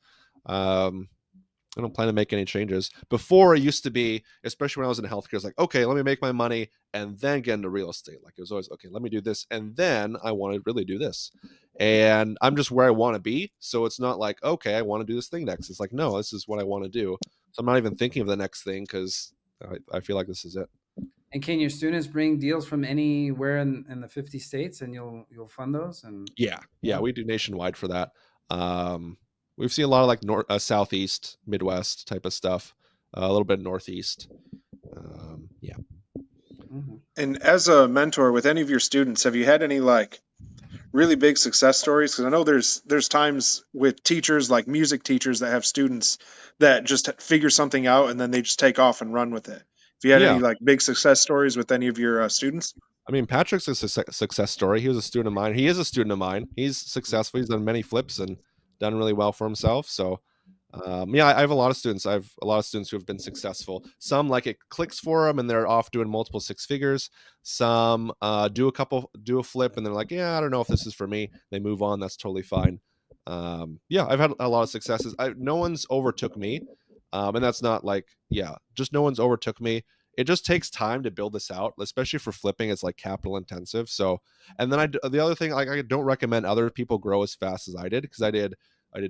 I don't plan to make any changes. Before it used to be, especially when I was in healthcare, it's like, okay, let me make my money and then get into real estate. Like it was always, okay, let me do this. And then I want to really do this. And I'm just where I want to be. So it's not like, okay, I want to do this thing next. It's like, no, this is what I want to do. So I'm not even thinking of the next thing because I feel like this is it. And can your students bring deals from anywhere in the 50 states and you'll fund those? And yeah, we do nationwide for that. We've seen a lot of like southeast, Midwest type of stuff, a little bit northeast. Yeah. Mm-hmm. And as a mentor with any of your students, have you had any like really big success stories? Because I know there's times with teachers, like music teachers, that have students that just figure something out and then they just take off and run with it. Have you had any like big success stories with any of your students? I mean, Patrick's a success story. He was a student of mine. He is a student of mine. He's successful. He's done many flips and done really well for himself. So, I have a lot of students. I have a lot of students who have been successful. Some like it clicks for them and they're off doing multiple 6 figures. Some do a flip and they're like, yeah, I don't know if this is for me. They move on. That's totally fine. I've had a lot of successes. No one's overtook me. And that's not like, just no one's overtook me. It just takes time to build this out, especially for flipping. It's like capital intensive. So, and then the other thing, like I don't recommend other people grow as fast as I did, because I did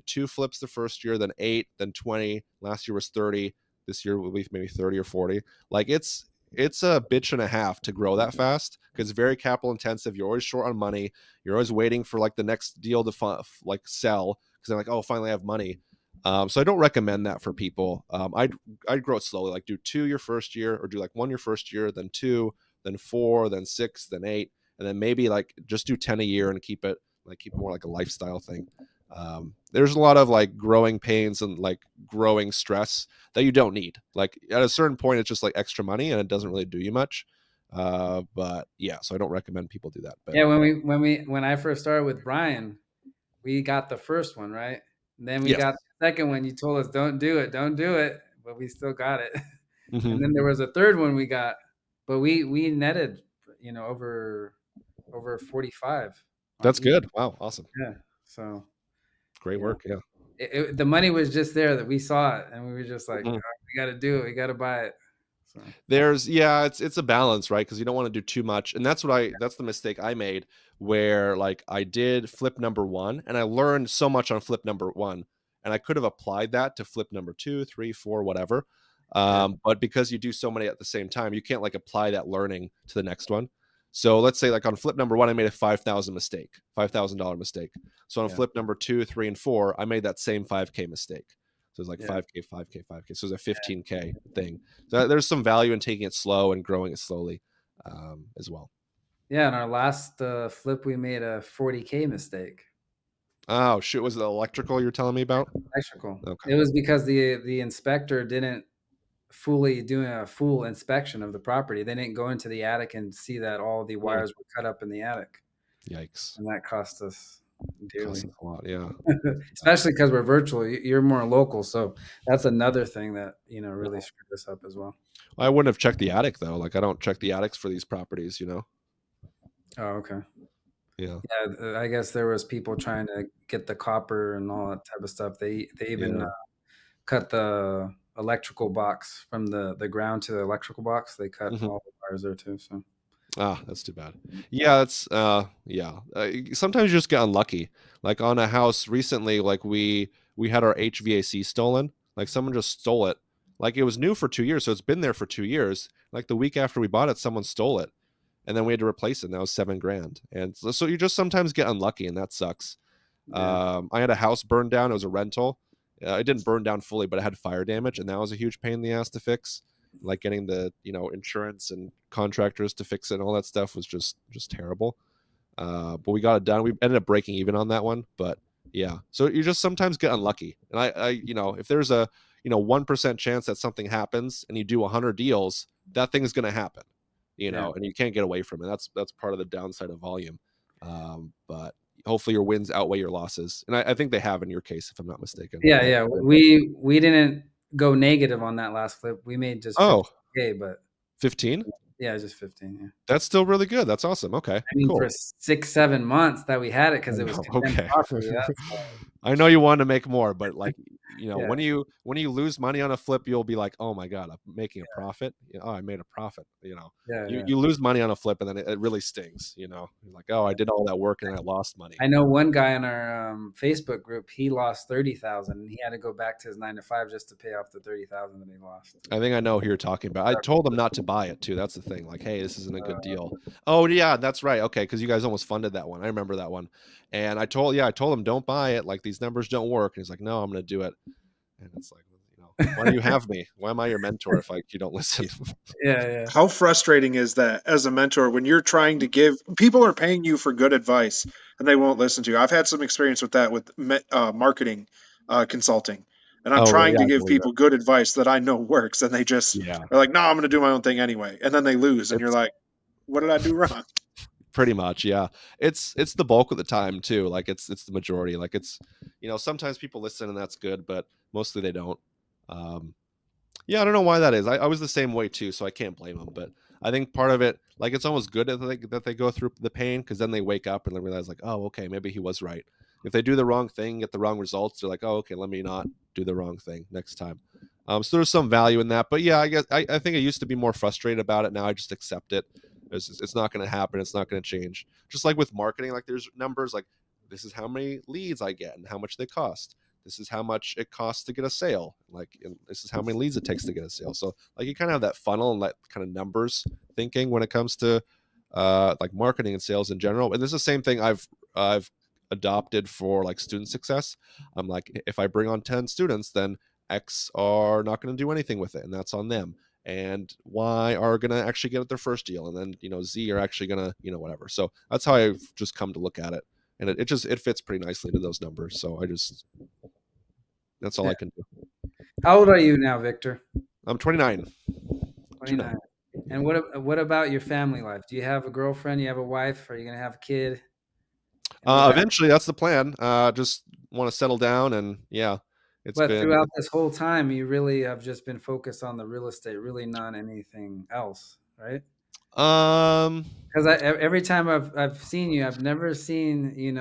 2 flips the first year, then 8, then 20. Last year was 30. This year will be maybe 30 or 40. Like it's a bitch and a half to grow that fast because it's very capital intensive. You're always short on money. You're always waiting for like the next deal to like sell because they're like, oh, finally I have money. So I don't recommend that for people. I'd grow it slowly, like do 2 your first year, or do like 1 your first year, then 2, then 4, then 6, then 8, and then maybe like just do 10 a year and keep it more like a lifestyle thing. There's a lot of like growing pains and like growing stress that you don't need. Like at a certain point, it's just like extra money and it doesn't really do you much. But yeah, so I don't recommend people do that. But yeah, when I first started with Brian, we got the first one, right? And then we got the second one. You told us don't do it, but we still got it. Mm-hmm. And then there was a third one we got, but we netted, over 45. That's good. Wow, awesome. Yeah, so great work. Yeah, the money was just there that we saw it, and we were just like, oh, we got to do it. We got to buy it. So. It's a balance, right? Because you don't want to do too much, and that's the mistake I made, where like I did flip number 1, and I learned so much on flip number 1, and I could have applied that to flip number 2, 3, 4, whatever. But because you do so many at the same time, you can't like apply that learning to the next one. So let's say like on flip number 1, I made a $5,000 mistake. So on flip number 2, 3, and 4, I made that same $5K mistake. So it's like 5K, 5K, 5K. So it's a 15K thing. So there's some value in taking it slow and growing it slowly as well. Yeah, in our last flip, we made a 40K mistake. Oh shit! Was it electrical you're telling me about? Electrical. Okay. It was because the inspector didn't fully do a full inspection of the property. They didn't go into the attic and see that all the wires were cut up in the attic. Yikes! And that cost us dearly. Cost a lot, yeah. Especially because we're virtual. You're more local, so that's another thing that really screwed us up as well. I wouldn't have checked the attic though. Like I don't check the attics for these properties, Oh, okay. Yeah. Yeah, I guess there was people trying to get the copper and all that type of stuff. They even cut the electrical box from the ground to the electrical box. They cut all the wires there too. So that's too bad. Yeah, that's sometimes you just get unlucky. Like on a house recently, like we had our HVAC stolen. Like someone just stole it. Like it was new for 2 years, so it's been there for 2 years. Like the week after we bought it, someone stole it, and then we had to replace it. And that was $7,000. And so you just sometimes get unlucky, and that sucks. I had a house burned down. It was a rental. It didn't burn down fully, but it had fire damage, and that was a huge pain in the ass to fix. Like getting the insurance and contractors to fix it and all that stuff was just terrible. But we got it done. We ended up breaking even on that one. But yeah, so you just sometimes get unlucky. And I if there's a 1% chance that something happens and you do 100 deals, that thing is going to happen. And you can't get away from it. That's part of the downside of volume. But hopefully your wins outweigh your losses, and I think they have in your case, if I'm not mistaken. Yeah. We didn't go negative on that last flip. We made just 15K, but 15. Yeah, just 15. Yeah, that's still really good. That's awesome. Okay, I mean, cool. For 6-7 months that we had it because it was okay. property, I know you want to make more, but like when you lose money on a flip, you'll be like, oh my god, I'm making a profit. Oh, I made a profit. You lose money on a flip, and then it really stings. You're like, oh, I did all that work and I lost money. I know one guy in our Facebook group, he lost 30,000, and he had to go back to his 9-to-5 just to pay off the 30,000 that he lost. I think I know who you're talking about. I told him not to buy it too. That's the thing. Like, hey, this isn't a good deal. Oh yeah, that's right. Okay, because you guys almost funded that one. I remember that one. And I told him don't buy it. Like these numbers don't work. And he's like, no, I'm going to do it. And it's like, why do you have me? Why am I your mentor if you don't listen? Yeah. How frustrating is that as a mentor when you're trying to give people are paying you for good advice and they won't listen to you? I've had some experience with that with marketing consulting, and I'm trying to give people good advice that I know works, and they just are like, no, I'm going to do my own thing anyway, and then they lose, and you're like, what did I do wrong? Pretty much, yeah. It's the bulk of the time too. Like it's the majority. Like it's sometimes people listen and that's good, but mostly they don't. I don't know why that is. I was the same way too, so I can't blame them. But I think part of it, like it's almost good that they go through the pain, because then they wake up and they realize like, oh, okay, maybe he was right. If they do the wrong thing, get the wrong results, they're like, oh, okay, let me not do the wrong thing next time. So there's some value in that. But yeah, I guess I think I used to be more frustrated about it. Now I just accept it. It's not going to happen. It's not going to change. Just like with marketing, like there's numbers like this is how many leads I get and how much they cost. This is how much it costs to get a sale. Like this is how many leads it takes to get a sale. So like you kind of have that funnel and that kind of numbers thinking when it comes to like marketing and sales in general. And this is the same thing I've adopted for like student success. I'm like, if I bring on 10 students, then X are not going to do anything with it, and that's on them. And Y are going to actually get their first deal, and then Z are actually going to whatever. So that's how I've just come to look at it, and it fits pretty nicely to those numbers. So that's all I can do. How old are you now, Victor? I'm 29. 29. And what about your family life? Do you have a girlfriend? You have a wife? Are you going to have a kid? Eventually, that's the plan. Just want to settle down, and throughout this whole time, you really have just been focused on the real estate, really not anything else, right? Because every time I've seen you, I've never seen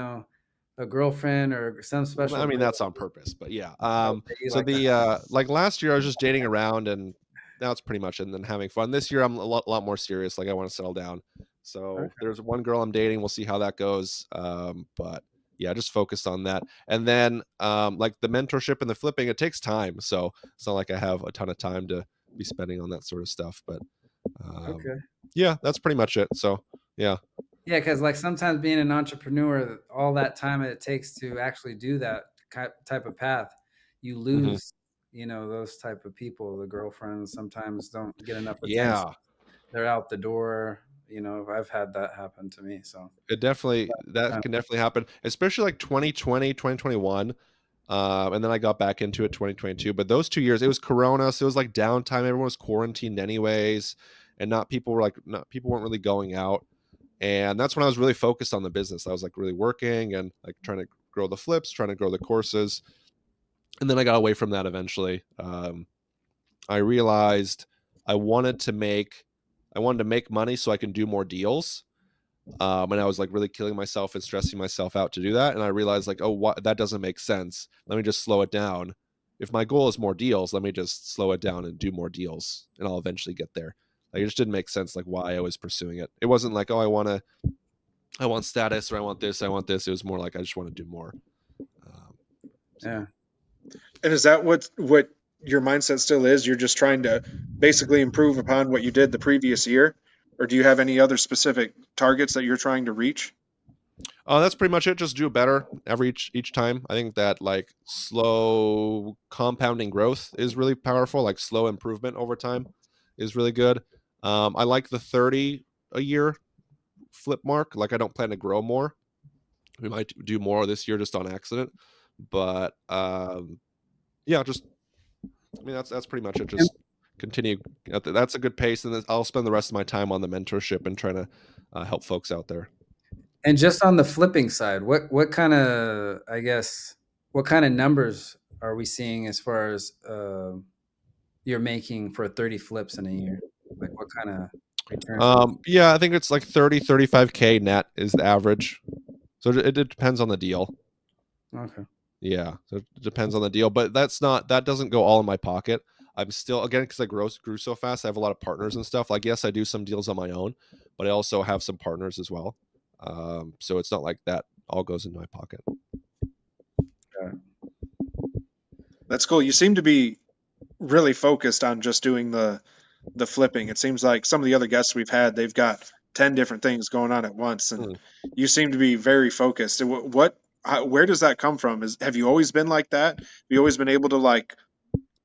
a girlfriend or some special. I mean, that's on purpose, but yeah. Like last year, I was just dating around, and now it's pretty much and then having fun. This year, I'm a lot more serious. Like I want to settle down. So there's one girl I'm dating. We'll see how that goes. But yeah, just focused on that. And then like the mentorship and the flipping, it takes time. So it's not like I have a ton of time to be spending on that sort of stuff. But Okay. yeah, that's pretty much it. So yeah. Yeah, because like sometimes being an entrepreneur, all that time it takes to actually do that type of path, you Mhm. lose, those type of people. The girlfriends sometimes don't get enough attention. Yeah, They're out the door. I've had that happen to me. So it definitely, that uh, can definitely happen, especially like 2020, 2021. And then I got back into it 2022. But those 2 years, it was Corona, so it was like downtime. Everyone was quarantined anyways, and not people weren't really going out. And that's when I was really focused on the business. I was like really working and like trying to grow the flips, trying to grow the courses. And then I got away from that eventually. I realized I wanted to make money so I can do more deals. And I was like really killing myself and stressing myself out to do that. And I realized like, oh, what, that doesn't make sense. Let me just slow it down. If my goal is more deals, let me just slow it down and do more deals, and I'll eventually get there. Like it just didn't make sense like why I was pursuing it. It wasn't like, oh, I want status, or I want this, I want this. It was more like I just want to do more. So. yeah. And is that what your mindset still is? You're just trying to basically improve upon what you did the previous year, or do you have any other specific targets that you're trying to reach? That's pretty much it. Just do better each time. I think that like slow compounding growth is really powerful. Like slow improvement over time is really good. I like the 30 a year flip mark. Like I don't plan to grow more. We might do more this year just on accident, but yeah, just I mean that's pretty much it. Just continue. That's a good pace, and then I'll spend the rest of my time on the mentorship and trying to help folks out there. And just on the flipping side, what kind of, I guess, what kind of numbers are we seeing as far as you're making for 30 flips in a year? Like what kind of returns? Yeah, I think it's like 35K net is the average. So it depends on the deal. Okay. Yeah, so it depends on the deal, but that doesn't go all in my pocket. I'm still, again, because I grew so fast, I have a lot of partners and stuff. Like, yes, I do some deals on my own, but I also have some partners as well. So it's not like that all goes into my pocket. That's cool. You seem to be really focused on just doing the flipping. It seems like some of the other guests we've had, they've got 10 different things going on at once, and you seem to be very focused. And where does that come from? Have you always been like that? Have you always been able to like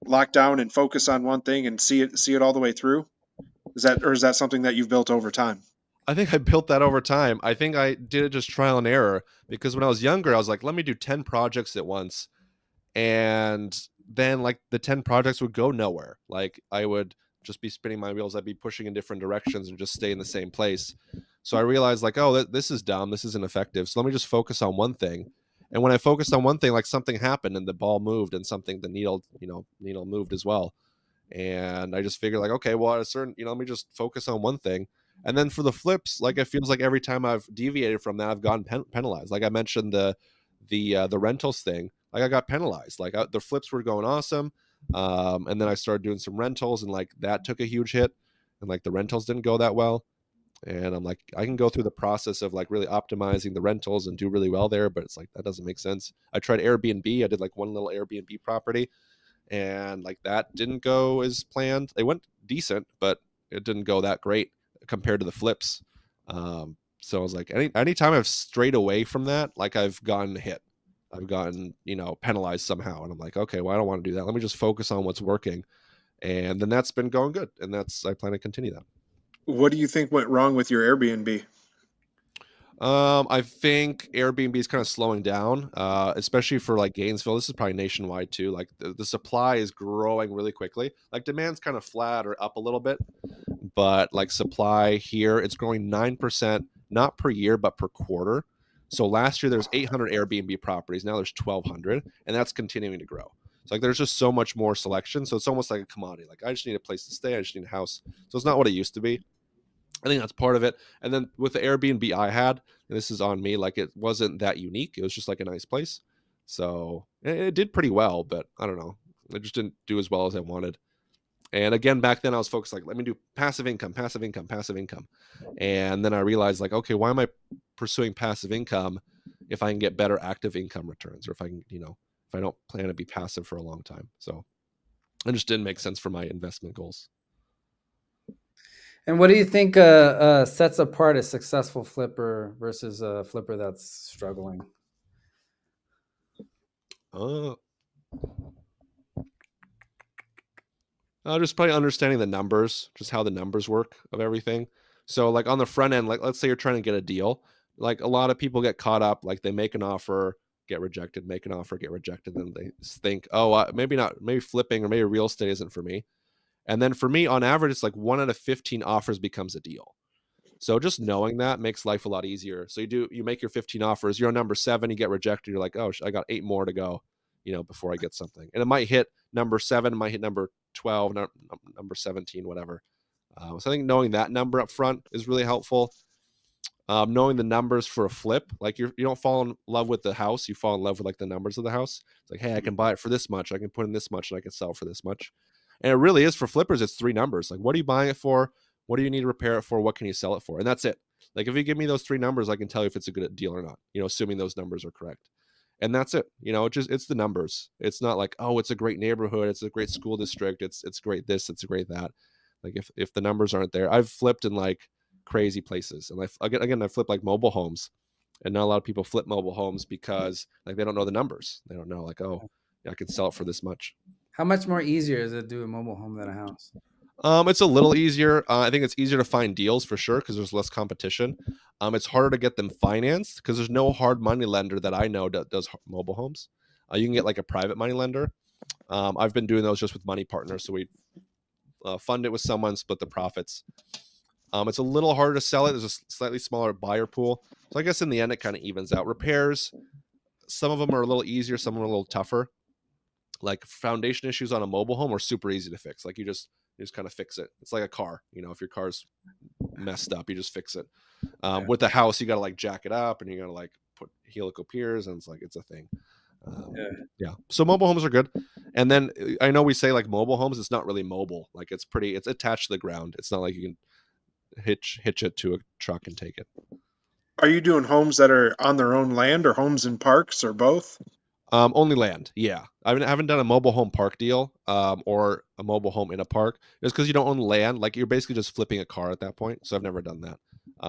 lock down and focus on one thing and see it all the way through? Is that something that you've built over time? I think I built that over time. I think I did it just trial and error, because when I was younger, I was like, let me do 10 projects at once. And then like the 10 projects would go nowhere. Like I would just be spinning my wheels. I'd be pushing in different directions and just stay in the same place. So I realized like, oh, this is dumb. This isn't effective. So let me just focus on one thing. And when I focused on one thing, like something happened and the ball moved, and the needle moved as well. And I just figured like, okay, well, at a certain, let me just focus on one thing. And then for the flips, like it feels like every time I've deviated from that, I've gotten penalized. Like I mentioned the rentals thing. Like I got penalized. Like the flips were going awesome, and then I started doing some rentals, and like that took a huge hit, and like the rentals didn't go that well. And I'm like, I can go through the process of like really optimizing the rentals and do really well there, but it's like that doesn't make sense. I tried Airbnb. I did like one little Airbnb property, and like that didn't go as planned. It went decent, but it didn't go that great compared to the flips. So I was like, anytime I've strayed away from that, like I've gotten hit. I've gotten, penalized somehow. And I'm like, okay, well, I don't want to do that. Let me just focus on what's working. And then that's been going good. And I plan to continue that. What do you think went wrong with your Airbnb? I think Airbnb is kind of slowing down, especially for like Gainesville. This is probably nationwide too. Like the supply is growing really quickly. Like demand's kind of flat or up a little bit, but like supply here, it's growing 9%, not per year, but per quarter. So last year there's 800 Airbnb properties. Now there's 1,200, and that's continuing to grow. So like there's just so much more selection. So it's almost like a commodity. Like I just need a place to stay. I just need a house. So it's not what it used to be. I think that's part of it. And then with the Airbnb I had, and this is on me, like it wasn't that unique. It was just like a nice place. So it did pretty well, but I don't know. It just didn't do as well as I wanted. And again, back then I was focused like, let me do passive income. And then I realized like, okay, why am I pursuing passive income if I can get better active income returns, or if I can, if I don't plan to be passive for a long time. So it just didn't make sense for my investment goals. And what do you think sets apart a successful flipper versus a flipper that's struggling? Just probably understanding the numbers, just how the numbers work of everything. So like on the front end, like let's say you're trying to get a deal, like a lot of people get caught up, like they make an offer, get rejected, make an offer, get rejected. Then they think, oh, maybe not, maybe flipping or maybe real estate isn't for me. And then for me, on average, it's like 1 out of 15 offers becomes a deal. So just knowing that makes life a lot easier. So you make your 15 offers, you're on number 7, you get rejected. You're like, oh, I got 8 more to go, before I get something. And it might hit number 7, it might hit number 12, number 17, whatever. So I think knowing that number up front is really helpful. Knowing the numbers for a flip, like you don't fall in love with the house, you fall in love with like the numbers of the house. It's like, hey, I can buy it for this much, I can put in this much, and I can sell for this much. And it really is for flippers, it's 3 numbers. Like, what are you buying it for? What do you need to repair it for? What can you sell it for? And that's it. Like, if you give me those 3 numbers, I can tell you if it's a good deal or not, assuming those numbers are correct. And that's it. It's the numbers. It's not like, oh, it's a great neighborhood, it's a great school district, it's great this, it's great that. Like if the numbers aren't there, I've flipped in like crazy places. And I flipped like mobile homes. And not a lot of people flip mobile homes because like they don't know the numbers. They don't know like, oh, yeah, I can sell it for this much. How much more easier is it to do a mobile home than a house? It's a little easier. I think it's easier to find deals for sure because there's less competition. It's harder to get them financed because there's no hard money lender that I know that does mobile homes. You can get like a private money lender. I've been doing those just with money partners. So we fund it with someone, split the profits. It's a little harder to sell it. There's a slightly smaller buyer pool. So I guess in the end, it kind of evens out. Repairs, some of them are a little easier, some of them are a little tougher. Like foundation issues on a mobile home are super easy to fix. Like you just kind of fix it. It's like a car. If your car's messed up, you just fix it. With the house, you got to like jack it up and you got to like put helical piers, and it's a thing. Yeah. So mobile homes are good. And then I know we say like mobile homes, it's not really mobile. Like it's attached to the ground. It's not like you can hitch it to a truck and take it. Are you doing homes that are on their own land or homes in parks or both? Only land. Yeah. I haven't done a mobile home park deal or a mobile home in a park. It's because you don't own land. Like you're basically just flipping a car at that point. So I've never done that.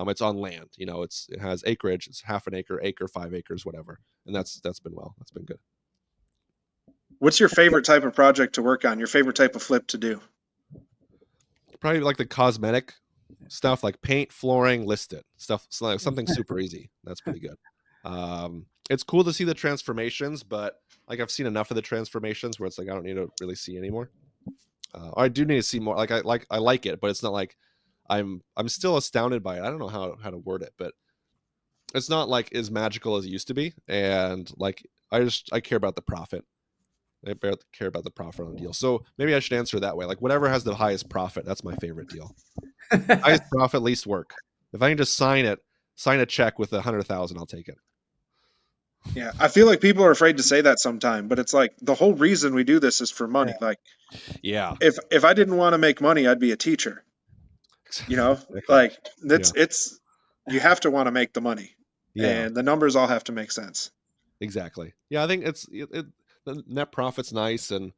It's on land. It has acreage. It's half an acre, 5 acres, whatever. And that's been That's been good. What's your favorite type of project to work on? Your favorite type of flip to do? Probably like the cosmetic stuff, like paint, flooring, list it stuff. Something super easy. That's pretty good. It's cool to see the transformations, but like I've seen enough of the transformations where it's like I don't need to really see anymore. I do need to see more. I like it, but it's not like I'm still astounded by it. I don't know how to word it, but it's not like as magical as it used to be. And like I care about the profit. I care about the profit on the deal. So maybe I should answer that way. Like whatever has the highest profit, that's my favorite deal. Highest profit, least work. If I can just sign a check with 100,000, I'll take it. Yeah, I feel like people are afraid to say that sometime, but it's like the whole reason we do this is for money. Yeah. Like, yeah, if I didn't want to make money, I'd be a teacher. Like it's you have to want to make the money, and the numbers all have to make sense. Exactly. Yeah, I think the net profit's nice, and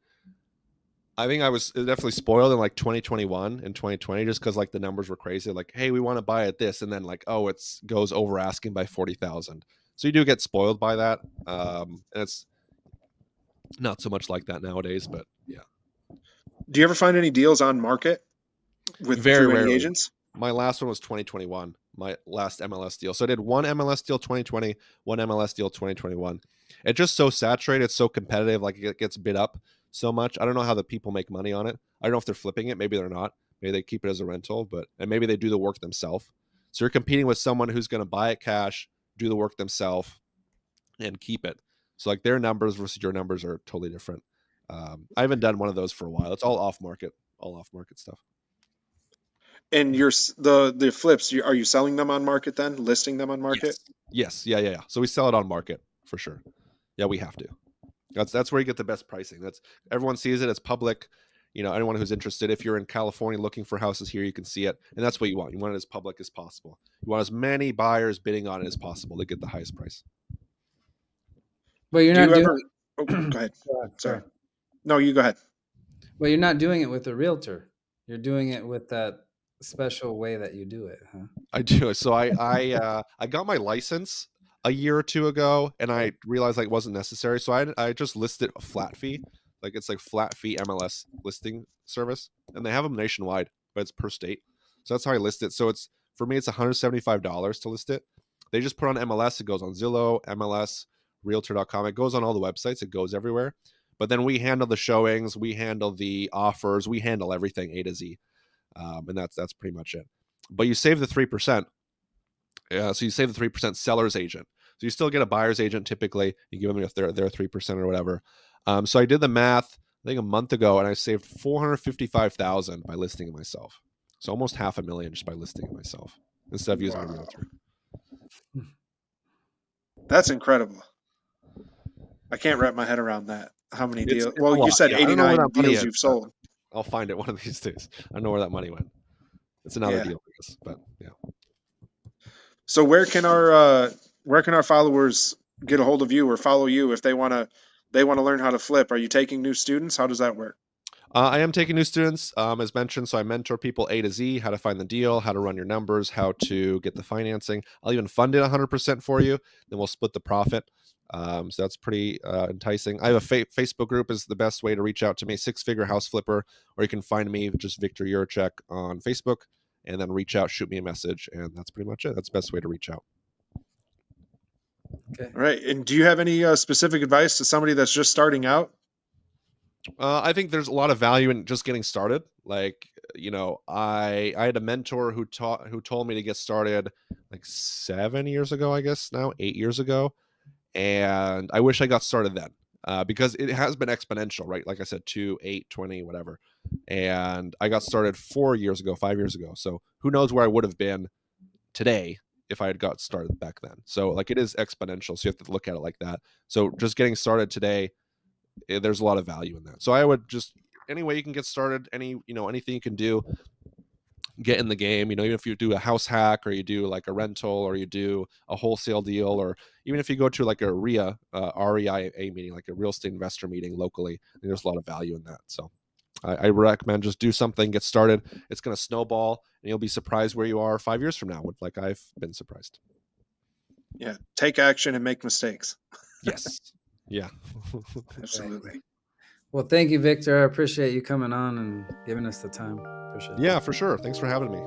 I think I was definitely spoiled in like 2021 and 2020 just because like the numbers were crazy. Like, hey, we want to buy at this, and then like, oh, it goes over asking by 40,000. So you do get spoiled by that, and it's not so much like that nowadays. But yeah. Do you ever find any deals on market with very rarely agents? My last one was 2021, my last MLS deal. So I did one MLS deal 2020, one MLS deal 2021. It's just so saturated, it's so competitive, like it gets bid up so much. I don't know how the people make money on it. I don't know if they're flipping it. Maybe they're not. Maybe they keep it as a rental, and maybe they do the work themselves. So you're competing with someone who's going to buy it cash, do the work themselves, and keep it. So like their numbers versus your numbers are totally different. I haven't done one of those for a while. It's all off market stuff. And the flips, are you selling them on market then? Listing them on market? Yes. Yeah. So we sell it on market for sure. Yeah, we have to. That's where you get the best pricing. That's everyone sees it. It's public. Anyone who's interested, if you're in California looking for houses here, you can see it. And that's what you want. You want it as public as possible. You want as many buyers bidding on it as possible to get the highest price. But you're Do not you doing ever? Oh, go ahead. Go ahead, Sorry. go. No, you go ahead. Well, you're not doing it with a realtor. You're doing it with that special way that you do it, huh? I do. So I got my license a year or two ago, and I realized like it wasn't necessary. So I just listed a flat fee, like it's like flat fee MLS listing service, and they have them nationwide, but it's per state. So that's how I list it. So it's for me, it's $175 to list it. They just put on MLS. It goes on Zillow, MLS, Realtor.com. It goes on all the websites. It goes everywhere. But then we handle the showings, we handle the offers, we handle everything A to Z, and that's pretty much it. But you save the 3%. So you save the 3% seller's agent. So you still get a buyer's agent typically. You give them if they're 3% or whatever. So I did the math, I think a month ago, and I saved $455,000 by listing it myself. So almost $500,000 just by listing it myself instead of using a realtor. That's incredible. I can't wrap my head around that. How many deals? It's Well, you said I don't know where 89 that money deals is, you've sold. I'll find it one of these days. I don't know where that money went. It's another deal, I guess. But yeah. So where can our followers get a hold of you or follow you if they want to learn how to flip? Are you taking new students? How does that work? I am taking new students, as mentioned. So I mentor people A to Z, how to find the deal, how to run your numbers, how to get the financing. I'll even fund it 100% for you. Then we'll split the profit. So that's pretty enticing. I have a Facebook group is the best way to reach out to me, 6-Figure House Flipper, or you can find me just Viktor Jiracek on Facebook, and then reach out, shoot me a message, and that's pretty much it. That's the best way to reach out. Okay. All right. And do you have any specific advice to somebody that's just starting out? I think there's a lot of value in just getting started. Like, I had a mentor who told me to get started like 7 years ago, I guess now 8 years ago. And I wish I got started then, because it has been exponential, right? Like I said, 2, 8, 20, whatever. And I got started 4 years ago, 5 years ago. So who knows where I would have been today if I had got started back then. So like it is exponential. So you have to look at it like that. So just getting started today, there's a lot of value in that. So I would just, any way you can get started, anything you can do, get in the game. Even if you do a house hack, or you do like a rental, or you do a wholesale deal, or even if you go to like a RIA, REIA meeting, like a real estate investor meeting locally, there's a lot of value in that. So I recommend just do something, get started. It's going to snowball, and you'll be surprised where you are 5 years from now, like I've been surprised. Yeah. Take action and make mistakes. Yes. Yeah. Absolutely. Well, thank you, Victor. I appreciate you coming on and giving us the time. Appreciate it. Yeah, for sure. Thanks for having me.